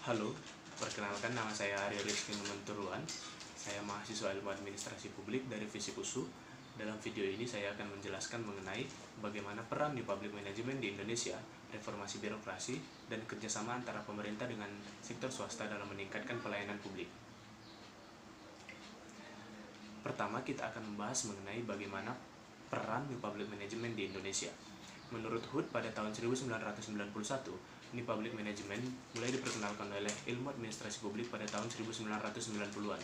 Halo, perkenalkan nama saya Arya Rizky Numenturuan. Saya mahasiswa Ilmu Administrasi Publik dari Visip USU. Dalam video ini saya akan menjelaskan mengenai bagaimana peran di public management di Indonesia, reformasi birokrasi, dan kerjasama antara pemerintah dengan sektor swasta dalam meningkatkan pelayanan publik. Pertama, kita akan membahas mengenai bagaimana peran di public management di Indonesia. Menurut Hood, pada tahun 1991, New Public Management mulai diperkenalkan oleh ilmu administrasi publik pada tahun 1990-an.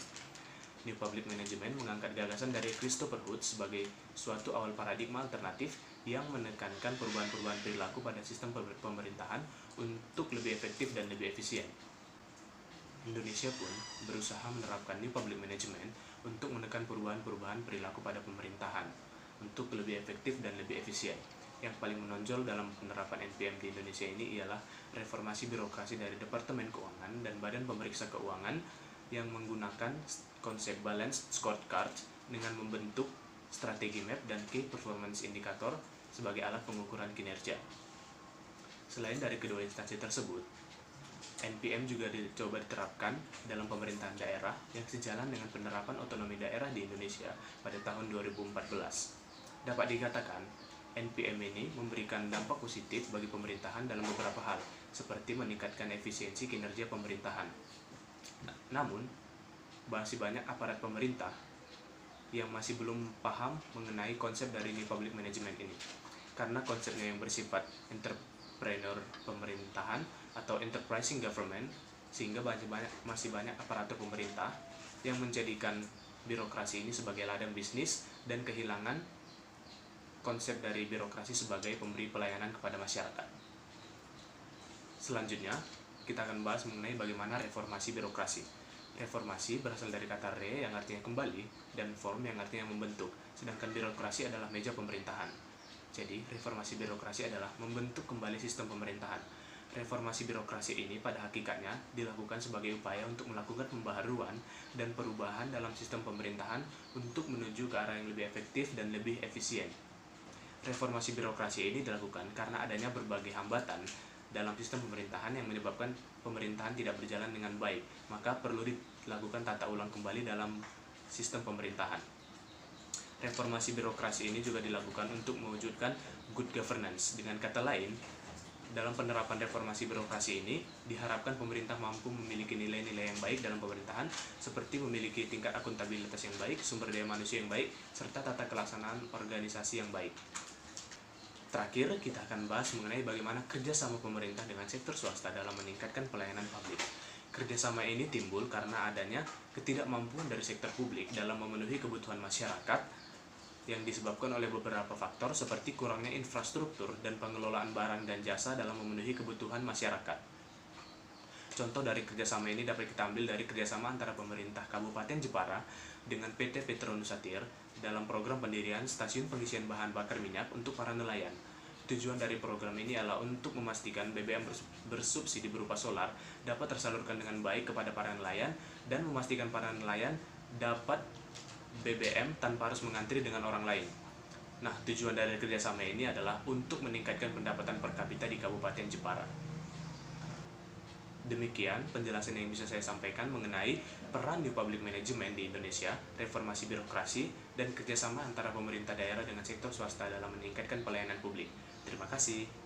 New Public Management mengangkat gagasan dari Christopher Hood sebagai suatu awal paradigma alternatif yang menekankan perubahan-perubahan perilaku pada sistem pemerintahan untuk lebih efektif dan lebih efisien. Indonesia pun berusaha menerapkan New Public Management untuk menekan perubahan-perubahan perilaku pada pemerintahan untuk lebih efektif dan lebih efisien. Yang paling menonjol dalam penerapan NPM di Indonesia ini ialah reformasi birokrasi dari Departemen Keuangan dan Badan Pemeriksa Keuangan yang menggunakan konsep Balanced Scorecard dengan membentuk strategi map dan Key Performance Indicator sebagai alat pengukuran kinerja. Selain dari kedua instansi tersebut, NPM juga dicoba diterapkan dalam pemerintahan daerah yang sejalan dengan penerapan otonomi daerah di Indonesia pada tahun 2014. Dapat dikatakan, NPM ini memberikan dampak positif bagi pemerintahan dalam beberapa hal, seperti meningkatkan efisiensi kinerja pemerintahan. Namun, masih banyak aparat pemerintah yang masih belum paham mengenai konsep dari New Public Management ini. Karena konsepnya yang bersifat entrepreneur pemerintahan atau enterprising government, sehingga masih banyak aparatur pemerintah yang menjadikan birokrasi ini sebagai ladang bisnis dan kehilangan konsep dari birokrasi sebagai pemberi pelayanan kepada masyarakat. Selanjutnya, kita akan bahas mengenai bagaimana reformasi birokrasi. Reformasi berasal dari kata re yang artinya kembali dan form yang artinya membentuk, sedangkan birokrasi adalah meja pemerintahan. Jadi, reformasi birokrasi adalah membentuk kembali sistem pemerintahan. Reformasi birokrasi ini pada hakikatnya dilakukan sebagai upaya untuk melakukan pembaharuan dan perubahan dalam sistem pemerintahan untuk menuju ke arah yang lebih efektif dan lebih efisien. Reformasi birokrasi ini dilakukan karena adanya berbagai hambatan dalam sistem pemerintahan yang menyebabkan pemerintahan tidak berjalan dengan baik, maka perlu dilakukan tata ulang kembali dalam sistem pemerintahan. Reformasi birokrasi ini juga dilakukan untuk mewujudkan good governance. Dengan kata lain, dalam penerapan reformasi birokrasi ini, diharapkan pemerintah mampu memiliki nilai-nilai yang baik dalam pemerintahan, seperti memiliki tingkat akuntabilitas yang baik, sumber daya manusia yang baik, serta tata kelaksanaan organisasi yang baik. Terakhir, kita akan bahas mengenai bagaimana kerjasama pemerintah dengan sektor swasta dalam meningkatkan pelayanan publik. Kerjasama ini timbul karena adanya ketidakmampuan dari sektor publik dalam memenuhi kebutuhan masyarakat yang disebabkan oleh beberapa faktor seperti kurangnya infrastruktur dan pengelolaan barang dan jasa dalam memenuhi kebutuhan masyarakat. Contoh dari kerjasama ini dapat kita ambil dari kerjasama antara pemerintah Kabupaten Jepara dengan PT Petronas Satir dalam program pendirian stasiun pengisian bahan bakar minyak untuk para nelayan. Tujuan dari program ini adalah untuk memastikan BBM bersubsidi berupa solar dapat tersalurkan dengan baik kepada para nelayan dan memastikan para nelayan dapat BBM tanpa harus mengantri dengan orang lain. Nah, tujuan dari kerjasama ini adalah untuk meningkatkan pendapatan per kapita di Kabupaten Jepara. Demikian penjelasan yang bisa saya sampaikan mengenai peran di public management di Indonesia, reformasi birokrasi, dan kerjasama antara pemerintah daerah dengan sektor swasta dalam meningkatkan pelayanan publik. Terima kasih.